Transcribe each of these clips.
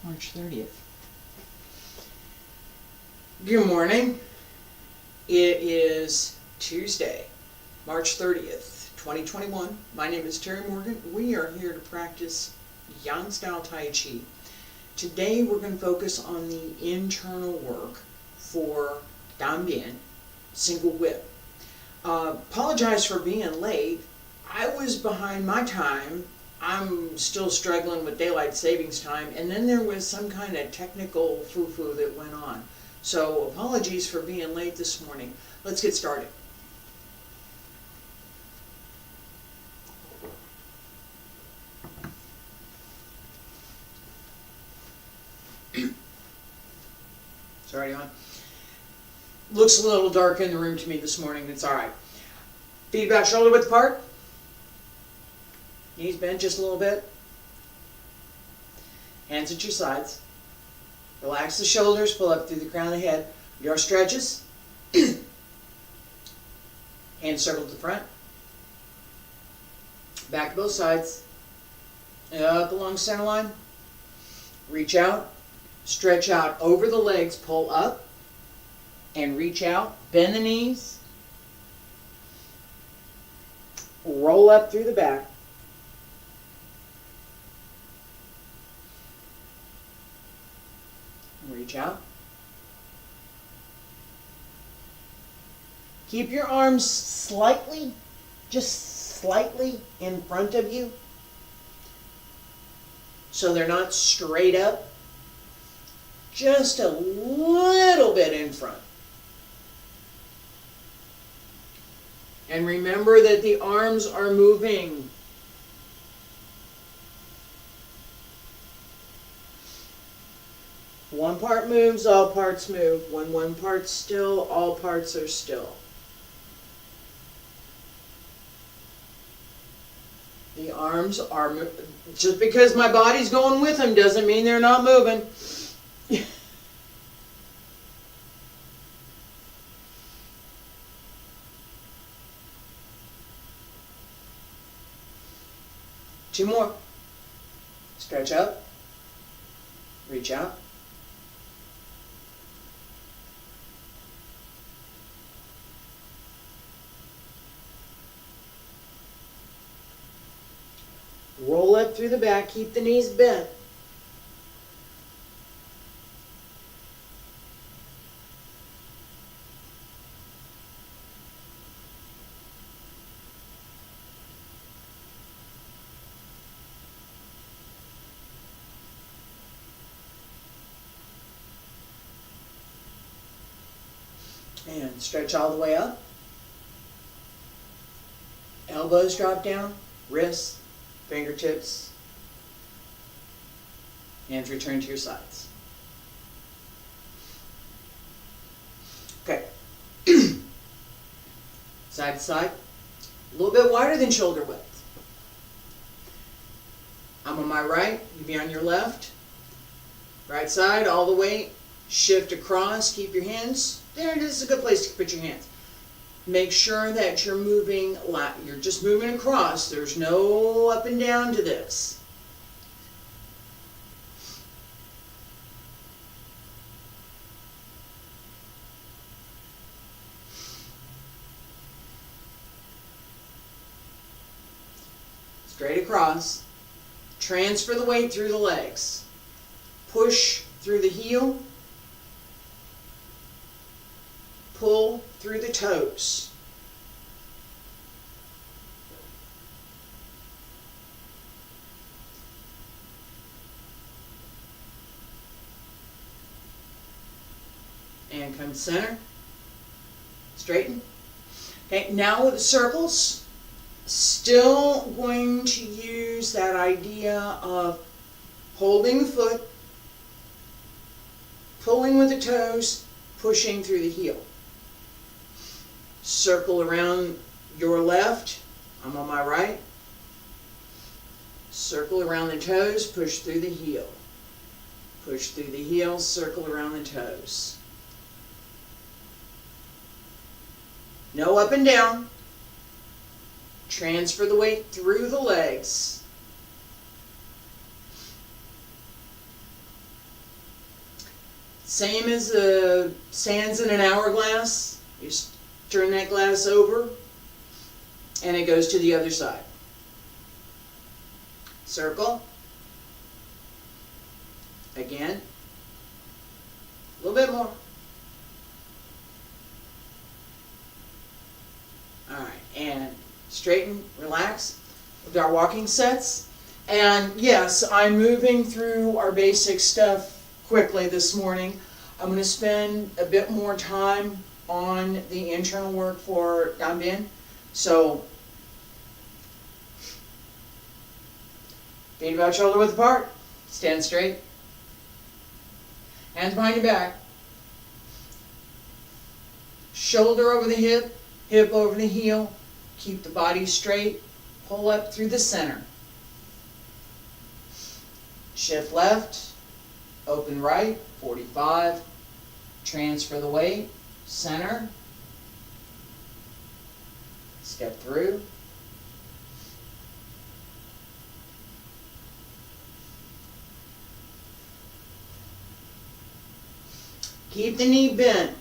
March 30th. Good morning. It is Tuesday, March 30th, 2021. My name is Terry Morgan. We are here to practice Yang style Tai Chi. Today we're going to focus on the internal work for Dan Bian, single whip. Apologize for being late. I was behind my time. I'm still struggling with daylight savings time, and then there was some kind of technical foo-foo that went on. So apologies for being late this morning. Let's get started. It's already on. Looks a little dark in the room to me this morning. It's all right. Feet about shoulder width apart. Knees bent just a little bit. Hands at your sides. Relax the shoulders, pull up through the crown of the head. Your stretches. Hands circle to the front. Back to both sides. Up along center line. Reach out. Stretch out over the legs, pull up. And reach out. Bend the knees. Roll up through the back. Reach out. Keep your arms slightly, just slightly in front of you, so they're not straight up, just a little bit in front. And remember that the arms are moving. One part moves, all parts move. When one part's still, all parts are still. The arms are just because my body's going with them doesn't mean they're not moving. Two more. Stretch up. Reach out. Roll up through the back, keep the knees bent. And stretch all the way up. Elbows drop down, wrists, fingertips, hands return to your sides. Okay. Side to side, a little bit wider than shoulder width. I'm on my right, you be on your left. Right side, all the way, shift across, keep your hands. There, this is a good place to put your hands. Make sure that you're moving, you're just moving across. There's no up and down to this. Straight across. Transfer the weight through the legs. Push through the heel. Pull through the toes. And come to center. Straighten. Okay, now with the circles, still going to use that idea of holding the foot, pulling with the toes, pushing through the heel. Circle around your left. I'm on my right. Circle around the toes, push through the heel. Push through the heel, circle around the toes. No up and down. Transfer the weight through the legs. Same as the sands in an hourglass. You just turn that glass over and it goes to the other side. Circle. Again. A little bit more. Alright, and straighten, relax with our walking sets. And yes, I'm moving through our basic stuff quickly this morning. I'm going to spend a bit more time on the internal work for Ganbin. So, feet about shoulder width apart. Stand straight. Hands behind your back. Shoulder over the hip, hip over the heel. Keep the body straight. Pull up through the center. Shift left. Open right, 45. Transfer the weight. Center. Step through. Keep the knee bent.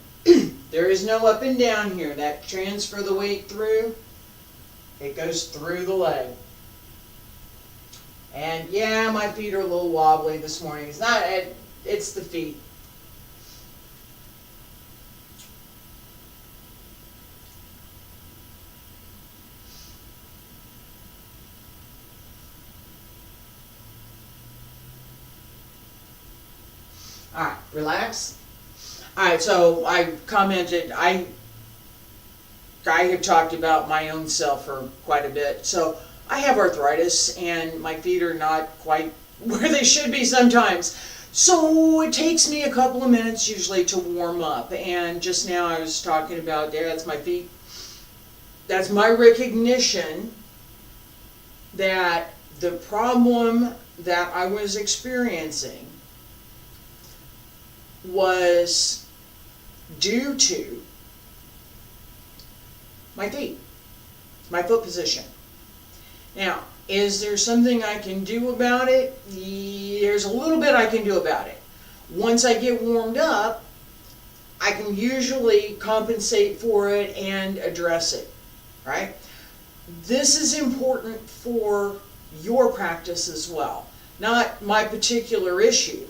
There is no up and down here. That transfer the weight through, it goes through the leg. And yeah, my feet are a little wobbly this morning. It's not, it's the feet. All right, relax. All right, so I commented, I have talked about my own self for quite a bit. So I have arthritis and my feet are not quite where they should be sometimes. So it takes me a couple of minutes usually to warm up. And just now I was talking about, there, that's my feet. That's my recognition that the problem that I was experiencing was due to my feet, my foot position. Now, is there something I can do about it? There's a little bit I can do about it. Once I get warmed up, I can usually compensate for it and address it, right? This is important for your practice as well. Not my particular issue,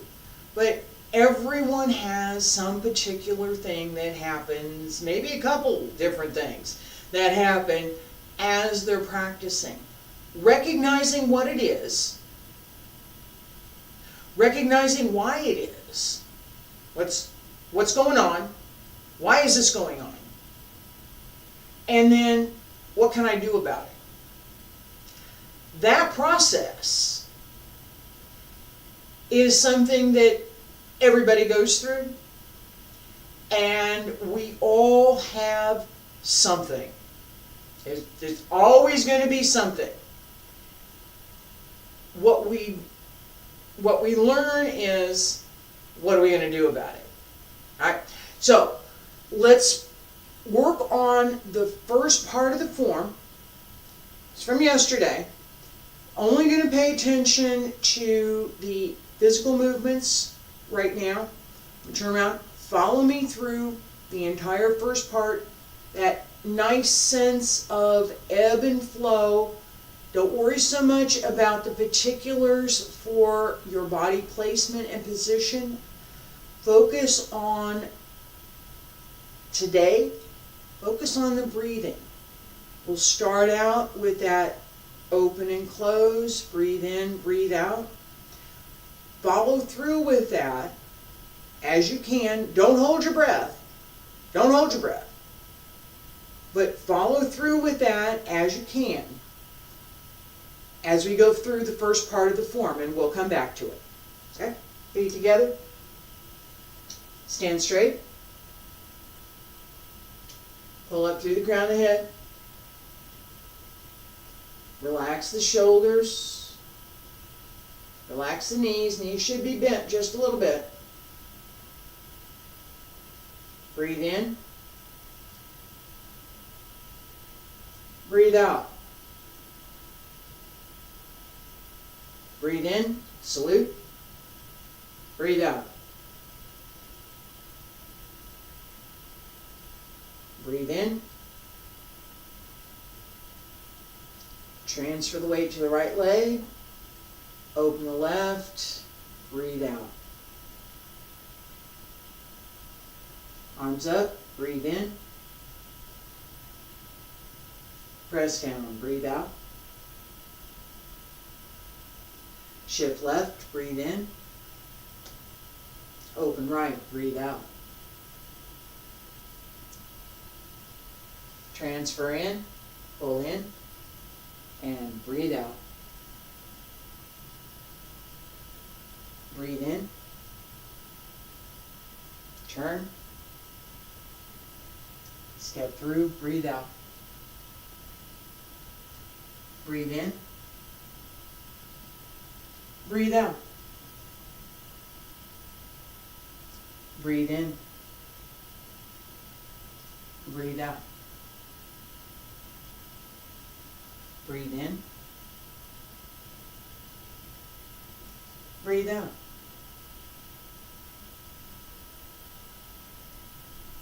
but everyone has some particular thing that happens, maybe a couple different things that happen as they're practicing. Recognizing what it is, recognizing why it is, what's going on, why is this going on, and then what can I do about it? That process is something that everybody goes through, and we all have something. There's always going to be something. What we learn is, what are we going to do about it? All right. So let's work on the first part of the form. It's from yesterday. Only going to pay attention to the physical movements right now. Turn around. Follow me through the entire first part. That nice sense of ebb and flow. Don't worry so much about the particulars for your body placement and position. Focus on today. Focus on the breathing. We'll start out with that open and close. Breathe in, breathe out. Follow through with that as you can. Don't hold your breath. Don't hold your breath. But follow through with that as you can as we go through the first part of the form, and we'll come back to it. Okay? Feet together. Stand straight. Pull up through the crown of the head. Relax the shoulders. Relax the knees. Knees should be bent just a little bit. Breathe in. Breathe out. Breathe in, salute. Breathe out. Breathe in. Transfer the weight to the right leg. Open the left. Breathe out. Arms up. Breathe in. Press down. Breathe out. Shift left. Breathe in. Open right. Breathe out. Transfer in. Pull in. And breathe out. Breathe in. Turn. Step through. Breathe out. Breathe in. Breathe out. Breathe in. Breathe out. Breathe in. Breathe out.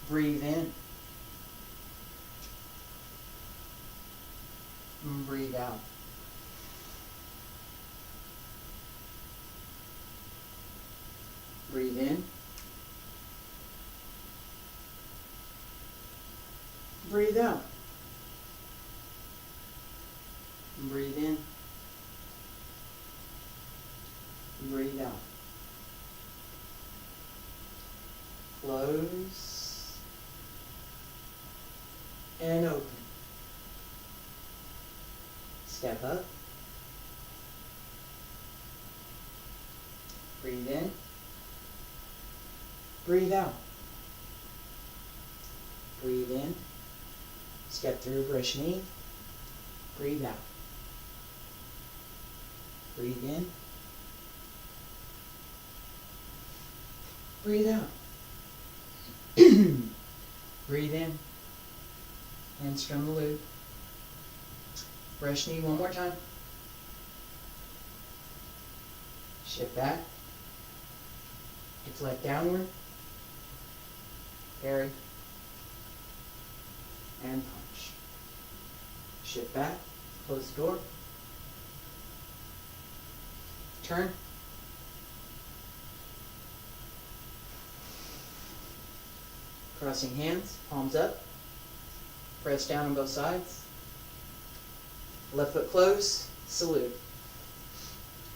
Breathe in. Breathe out. Breathe in. Breathe out. Breathe in. Breathe out. Close. And open. Step up. Breathe in. Breathe out. Breathe in. Step through, brush knee. Breathe out. Breathe in. Breathe out. Breathe in. Hands from the loop. Brush knee one more time. Shift back. Deflect downward. Carry. And punch. Shift back. Close the door. Turn. Crossing hands, palms up. Press down on both sides. Left foot close, salute.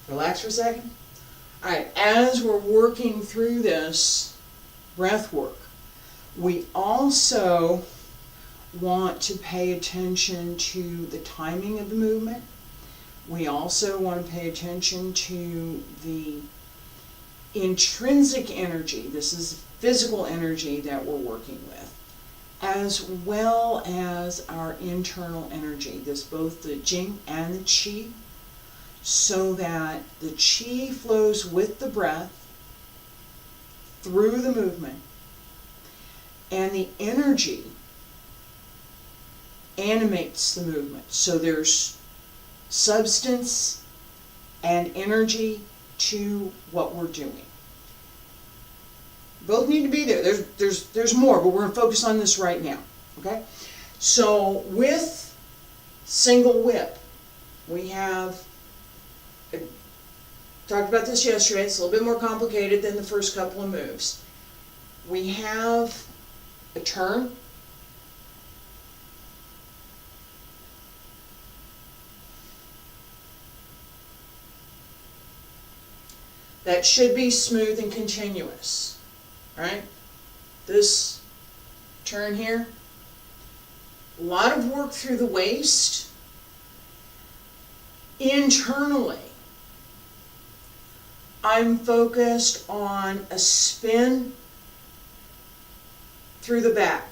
Relax for a second. All right, as we're working through this breath work, we also want to pay attention to the timing of the movement. We also want to pay attention to the intrinsic energy. This is physical energy that we're working with, as well as our internal energy. This both the Jing and the Qi, so that the Qi flows with the breath through the movement, and the energy animates the movement. So there's substance and energy to what we're doing. Both need to be there. There's more, but we're going to focus on this right now. Okay? So with single whip, we have, I talked about this yesterday, it's a little bit more complicated than the first couple of moves. We have a turn. That should be smooth and continuous, right? This turn here, a lot of work through the waist. Internally, I'm focused on a spin through the back.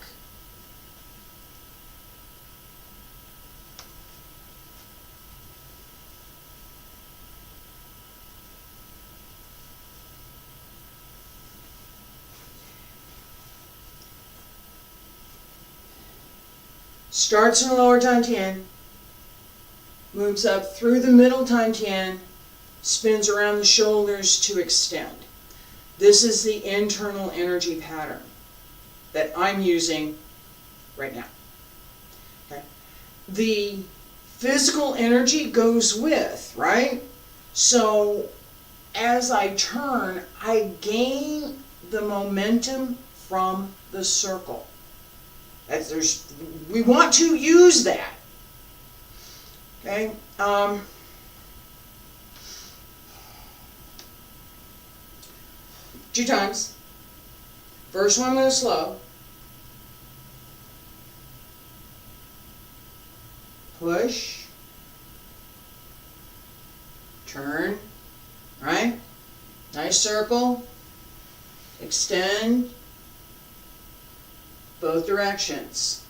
Starts in the lower dantian, moves up through the middle dantian, spins around the shoulders to extend. This is the internal energy pattern that I'm using right now. Okay. The physical energy goes with, right? So as I turn, I gain the momentum from the circle. We want to use that. Okay. 2 times. First one, I'm going to slow. Push. Turn. Right? Nice circle. Extend. Both directions.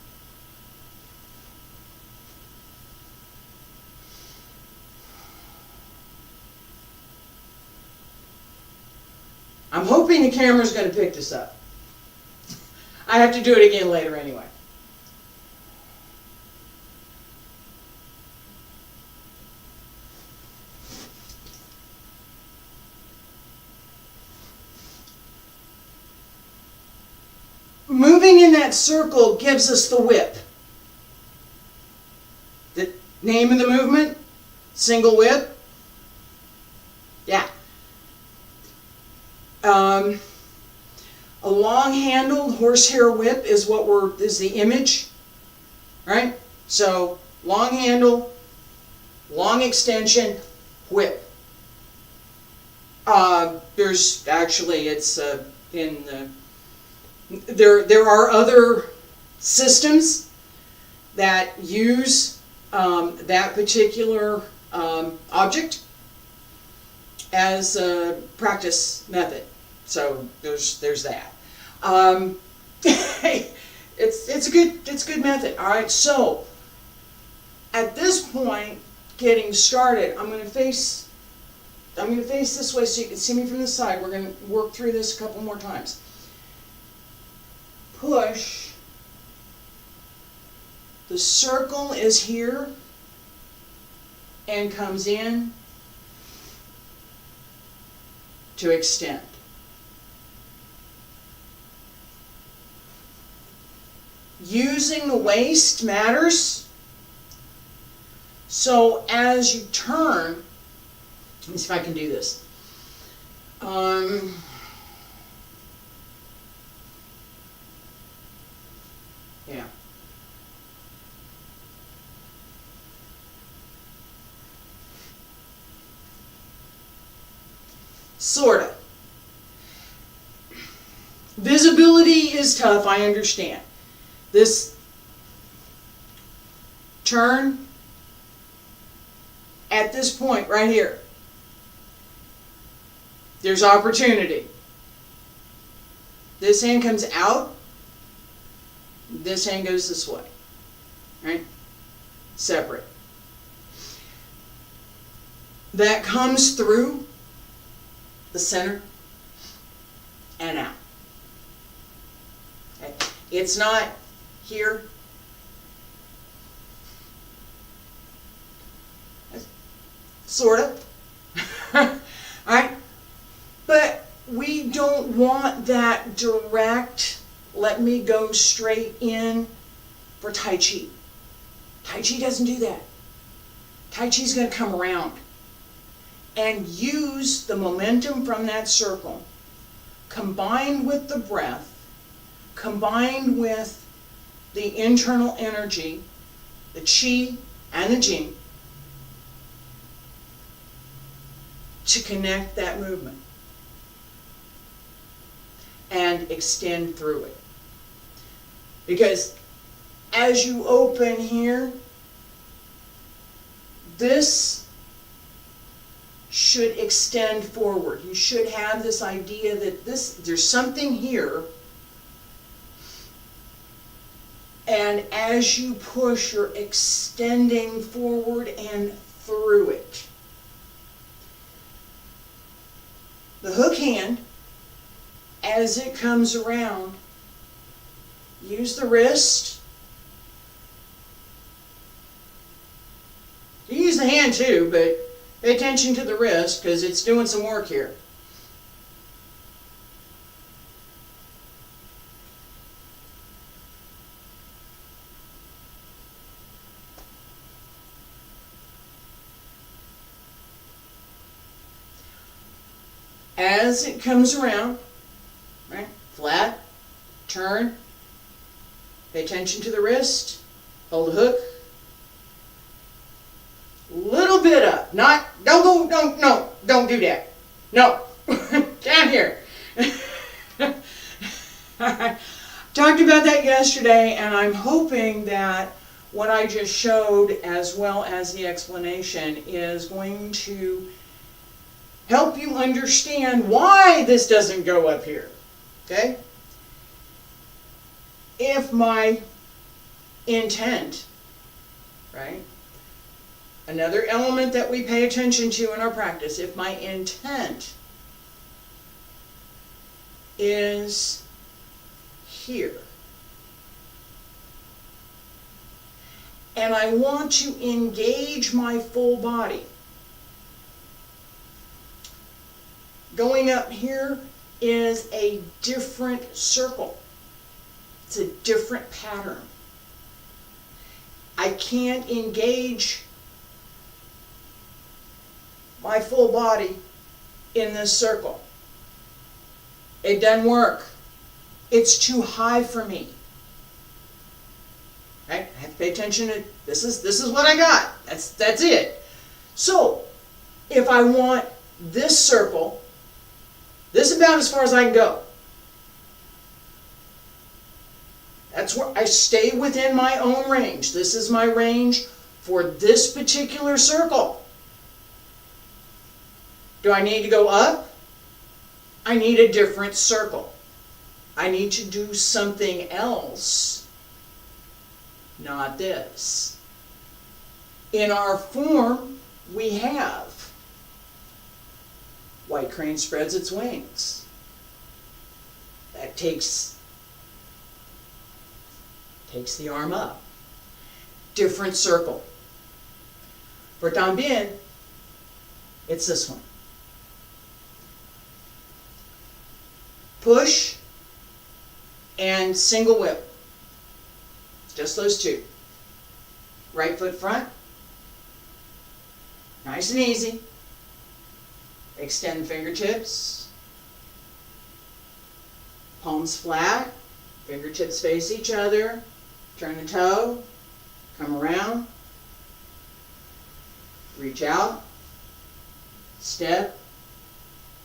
I'm hoping the camera's going to pick this up. I have to do it again later anyway. Moving in that circle gives us the whip. The name of the movement? Single whip? Yeah. A long-handled horsehair whip is is the image, right? So long handle, long extension, whip. There's actually there are other systems that use that particular object as a practice method. So there's that. It's a good method. All right. So at this point, getting started, I'm going to face this way so you can see me from the side. We're going to work through this a couple more times. Push. The circle is here and comes in to extend. Using the waist matters. So as you turn, let me see if I can do this. Yeah. Sorta. Visibility is tough, I understand. This turn at this point right here, there's opportunity. This hand comes out, this hand goes this way, right? Separate. That comes through the center and out. Okay? It's not here. Sort of. Alright? But we don't want that direct, let me go straight in for Tai Chi. Tai Chi doesn't do that. Tai Chi's going to come around and use the momentum from that circle, combined with the breath, combined with the internal energy, the Qi and the Jing, to connect that movement and extend through it. Because as you open here, this should extend forward. You should have this idea that there's something here, and as you push, you're extending forward and through it. The hook hand, as it comes around, use the wrist. You use the hand too, but Pay attention to the wrist because it's doing some work here. As it comes around, right, flat, turn, pay attention to the wrist, hold the hook, little bit up, don't do that, no, down here. I talked about that yesterday, and I'm hoping that what I just showed, as well as the explanation, is going to help you understand why this doesn't go up here, okay? If my intent, right, another element that we pay attention to in our practice, if my intent is here, and I want to engage my full body, going up here is a different circle. It's a different pattern. I can't engage my full body in this circle. It doesn't work. It's too high for me. Right? I have to pay attention to this is what I got. That's it. So if I want this circle, this is about as far as I can go. That's where I stay within my own range. This is my range for this particular circle. Do I need to go up? I need a different circle. I need to do something else, not this. In our form, we have white crane spreads its wings. That takes the arm up. Different circle. For Dan Bien, it's this one. Push and single whip. Just those two. Right foot front. Nice and easy. Extend fingertips. Palms flat. Fingertips face each other. Turn the toe. Come around. Reach out. Step.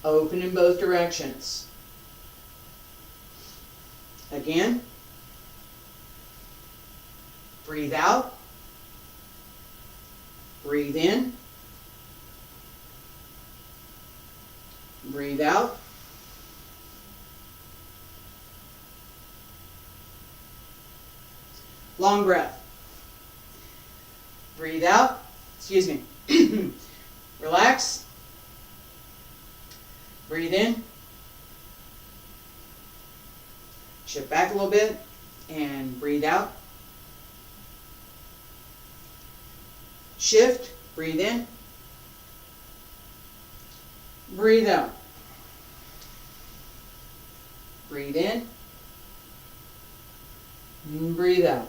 Open in both directions. Again. Breathe out. Breathe in. Breathe out. Long breath. Breathe out. Excuse me. Relax. Breathe in. Shift back a little bit and breathe out. Shift. Breathe in. Breathe out. Breathe in. Breathe out.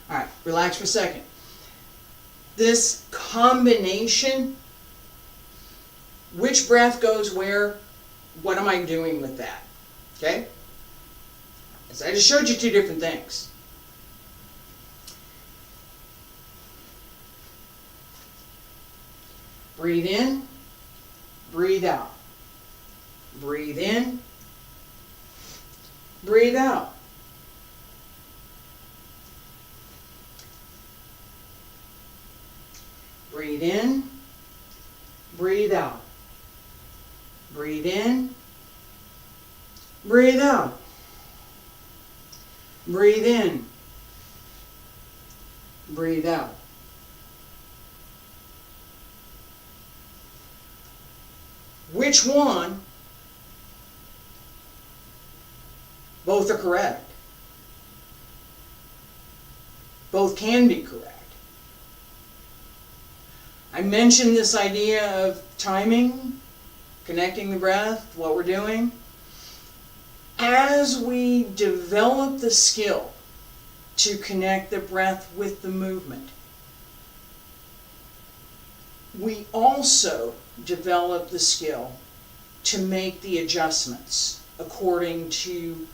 All right, relax for a second. This combination, which breath goes where, what am I doing with that? Okay? So I just showed you two different things. Breathe in, breathe out. Breathe in, breathe out. Breathe in, breathe out. Breathe in, breathe out. Breathe in, breathe out. Which one? Both are correct. Both can be correct. I mentioned this idea of timing, connecting the breath, what we're doing. As we develop the skill to connect the breath with the movement, we also develop the skill to make the adjustments according to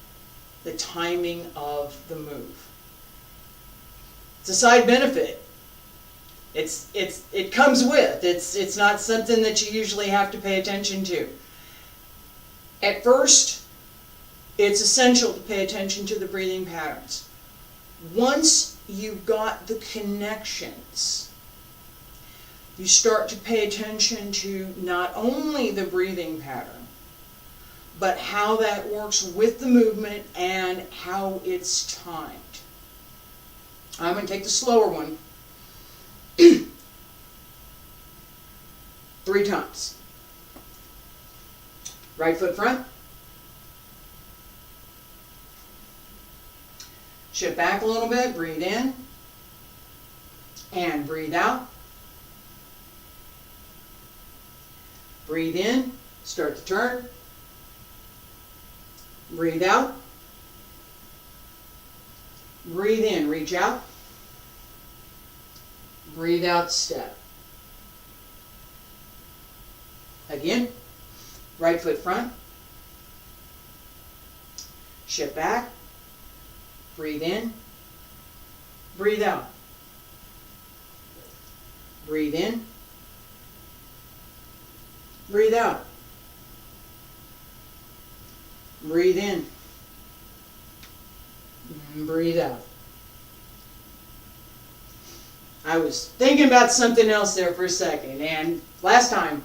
the timing of the move. It's a side benefit. It comes with. It's not something that you usually have to pay attention to. At first, it's essential to pay attention to the breathing patterns. Once you've got the connections, you start to pay attention to not only the breathing pattern, but how that works with the movement and how it's timed. I'm going to take the slower one 3 times. Right foot front. Shift back a little bit, breathe in, and breathe out. Breathe in, start to turn. Breathe out. Breathe in, reach out. Breathe out, step. Again, right foot front. Shift back. Breathe in. Breathe out. Breathe in. Breathe out. Breathe in. Breathe out. I was thinking about something else there for a second. And last time,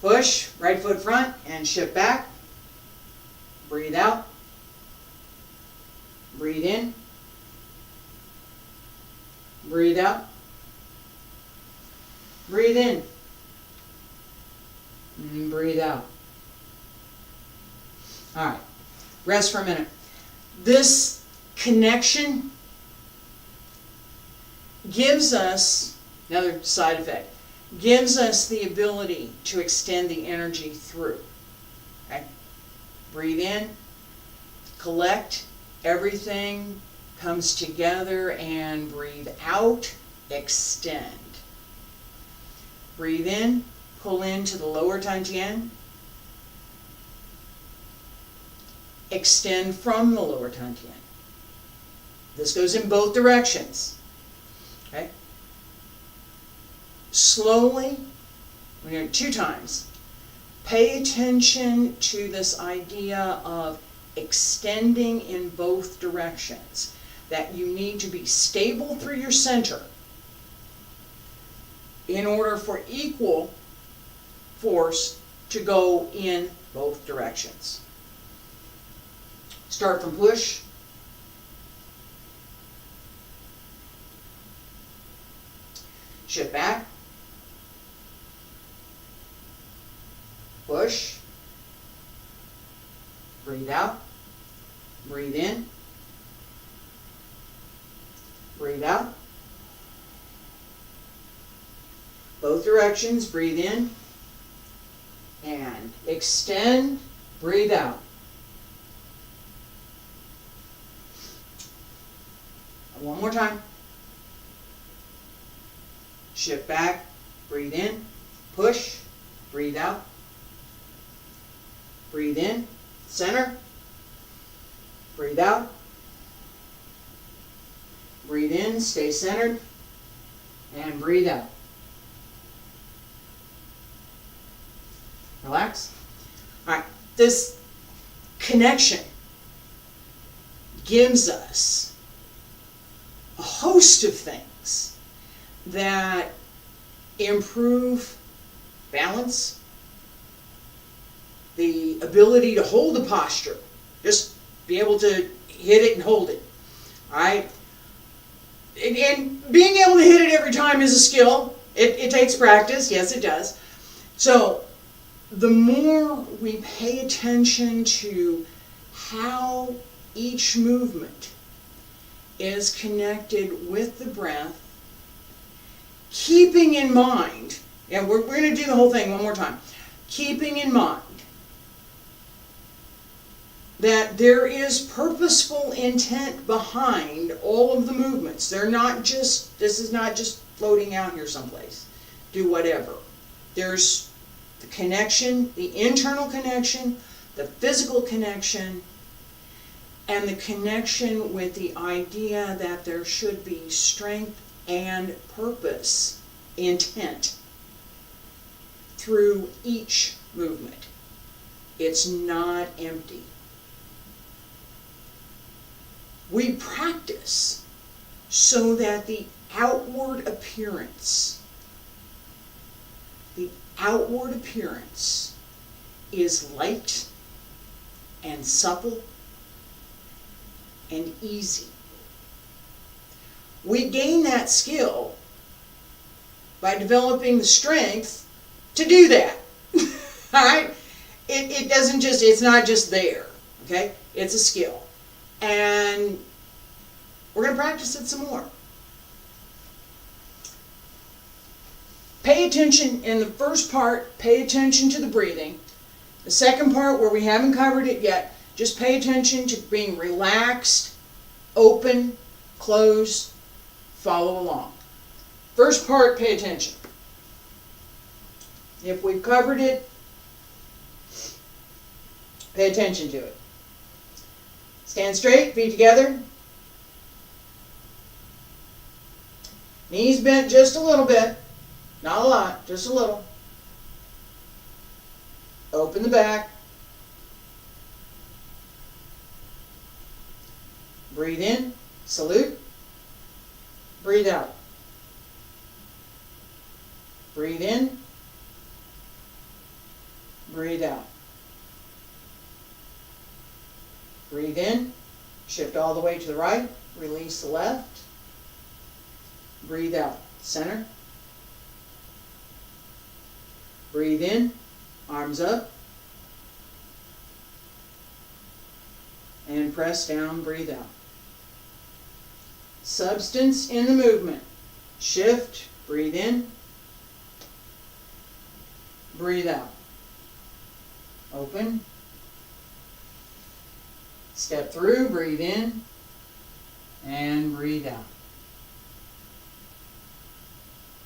push, right foot front, and shift back. Breathe out. Breathe in. Breathe out. Breathe in. And breathe out. All right. Rest for a minute. This connection gives us, another side effect, gives us the ability to extend the energy through. Okay? Breathe in, collect, everything comes together, and breathe out, extend. Breathe in, pull into the lower dantian. Extend from the lower dantian. This goes in both directions. Okay? Slowly, we're going to do it 2 times. Pay attention to this idea of extending in both directions. That you need to be stable through your center in order for equal force to go in both directions. Start from push. Shift back. Push. Breathe out. Breathe in. Breathe out. Both directions. Breathe in. And extend. Breathe out. One more time. Shift back. Breathe in. Push. Breathe out. Breathe in. Center. Breathe out. Breathe in. Stay centered. And breathe out. Relax. All right. This connection gives us a host of things that improve balance, the ability to hold the posture, just be able to hit it and hold it. All right? And being able to hit it every time is a skill. It takes practice. Yes, it does. So the more we pay attention to how each movement is connected with the breath, keeping in mind, and we're going to do the whole thing one more time, keeping in mind that there is purposeful intent behind all of the movements. They're not just, this is not just floating out here someplace. Do whatever. There's the connection, the internal connection, the physical connection, and the connection with the idea that there should be strength and purpose, intent, through each movement. It's not empty. We practice so that the outward appearance is light and supple and easy. We gain that skill by developing the strength to do that. All right? It doesn't just, it's not just there. Okay? It's a skill. And we're going to practice it some more. Pay attention in the first part, pay attention to the breathing. The second part, where we haven't covered it yet, just pay attention to being relaxed, open, close, follow along. First part, pay attention. If we've covered it, pay attention to it. Stand straight, feet together. Knees bent just a little bit. Not a lot, just a little. Open the back. Breathe in, salute. Breathe out. Breathe in. Breathe out. Breathe in, shift all the way to the right, release the left. Breathe out, center. Breathe in, arms up. And press down, breathe out. Substance in the movement. Shift, breathe in. Breathe out. Open. Step through, breathe in. And breathe out.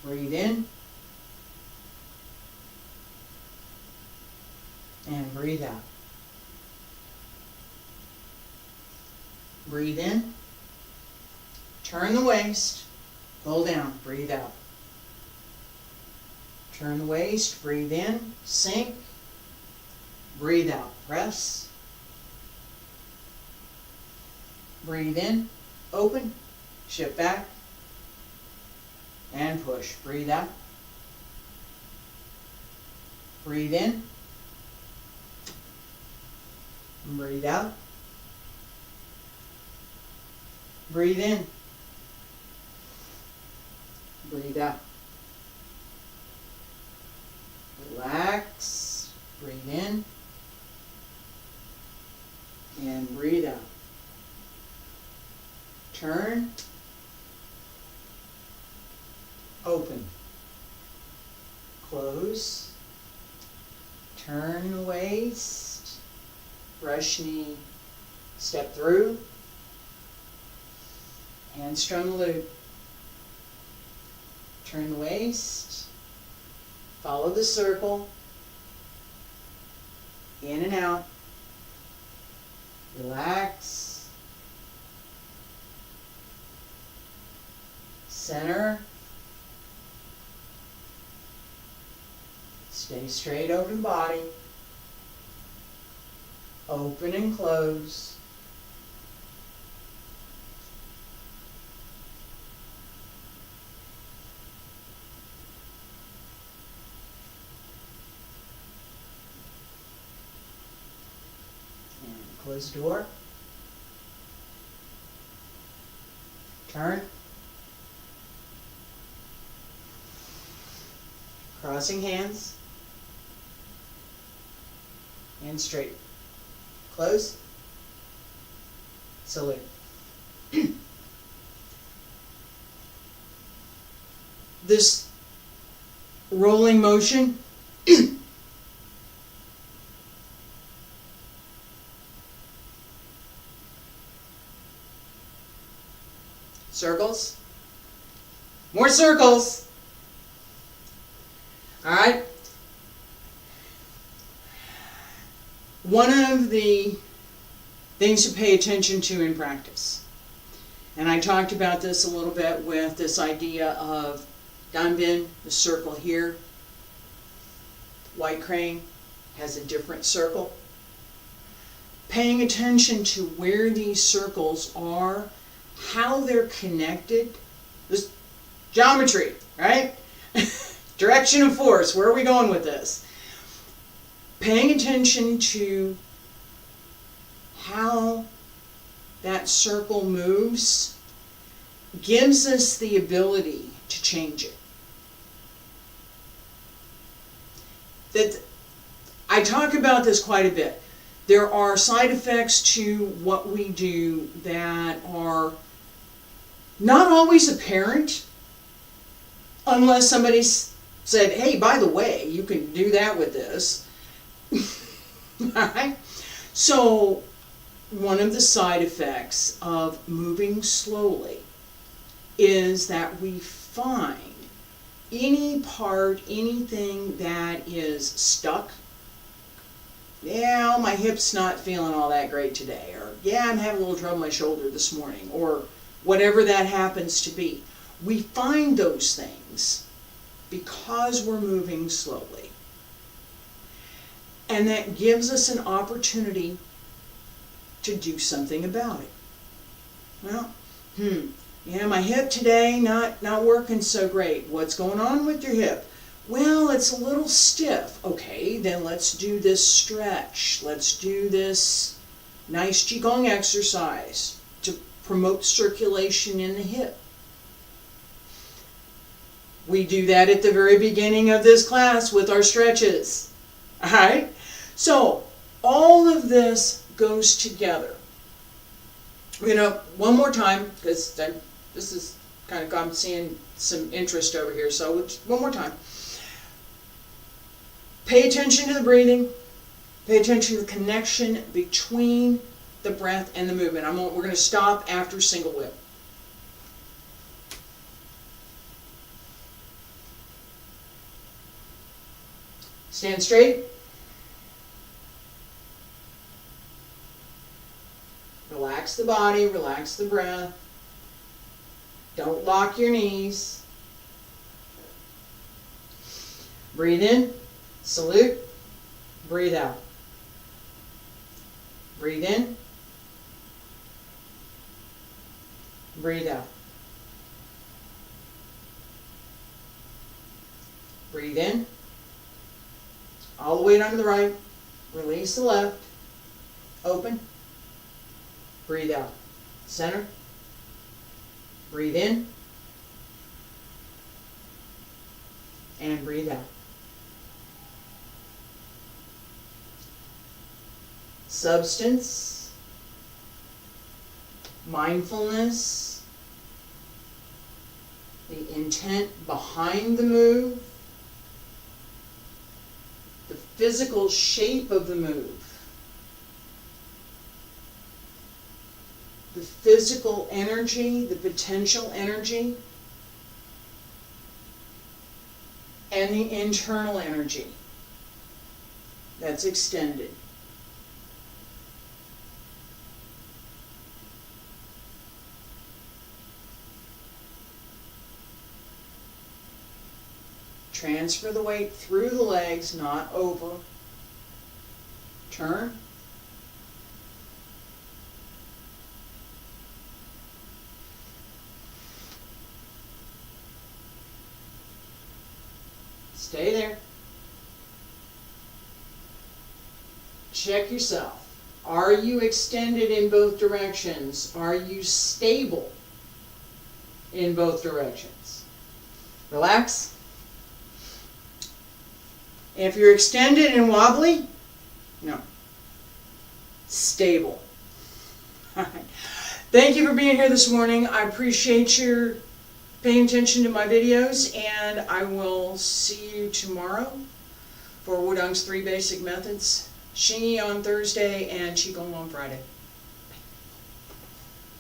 Breathe in. And breathe out. Breathe in. Turn the waist. Pull down. Breathe out. Turn the waist. Breathe in. Sink. Breathe out. Press. Breathe in. Open. Shift back. And push. Breathe out. Breathe in. Breathe out. Breathe in. Breathe out. Relax. Breathe in. And breathe out. Turn. Open. Close. Turn the waist. Brush knee. Step through. Hamstring the loop. Turn the waist. Follow the circle. In and out. Relax. Center. Stay straight over the body. Open and close. And close the door. Turn. Crossing hands. And straight. Close. Salute. this rolling motion. Circles. More circles. All right. One of the things to pay attention to in practice, and I talked about this a little bit with this idea of Danbin, the circle here. White crane has a different circle. Paying attention to where these circles are, how they're connected. This geometry, right? Direction of force. Where are we going with this? Paying attention to how that circle moves gives us the ability to change it. That I talk about this quite a bit. There are side effects to what we do that are not always apparent unless somebody said, hey, by the way, you can do that with this. Alright? So, one of the side effects of moving slowly is that we find any part, anything that is stuck. Yeah, my hip's not feeling all that great today, or yeah, I'm having a little trouble with my shoulder this morning, or whatever that happens to be. We find those things because we're moving slowly. And that gives us an opportunity to do something about it. Well, my hip today not working so great. What's going on with your hip? Well, it's a little stiff. Okay, then let's do this stretch. Let's do this nice Qigong exercise to promote circulation in the hip. We do that at the very beginning of this class with our stretches. All right? So, all of this goes together. One more time, because this is kind of, I'm seeing some interest over here, so one more time. Pay attention to the breathing. Pay attention to the connection between the breath and the movement. We're going to stop after single whip. Stand straight. Relax the body, relax the breath. Don't lock your knees. Breathe in, salute, breathe out. Breathe in, breathe out. Breathe in, all the way down to the right, release the left, open, breathe out. Center, breathe in, and breathe out. Substance, mindfulness, the intent behind the move, the physical shape of the move, the physical energy, the potential energy, and the internal energy that's extended. Transfer the weight through the legs, not over. Turn. Stay there. Check yourself. Are you extended in both directions? Are you stable in both directions? Relax. If you're extended and wobbly, no. Stable. All right. Thank you for being here this morning. I appreciate your paying attention to my videos, and I will see you tomorrow for Wudang's 3 basic methods, Xingyi on Thursday, and Qigong on Friday.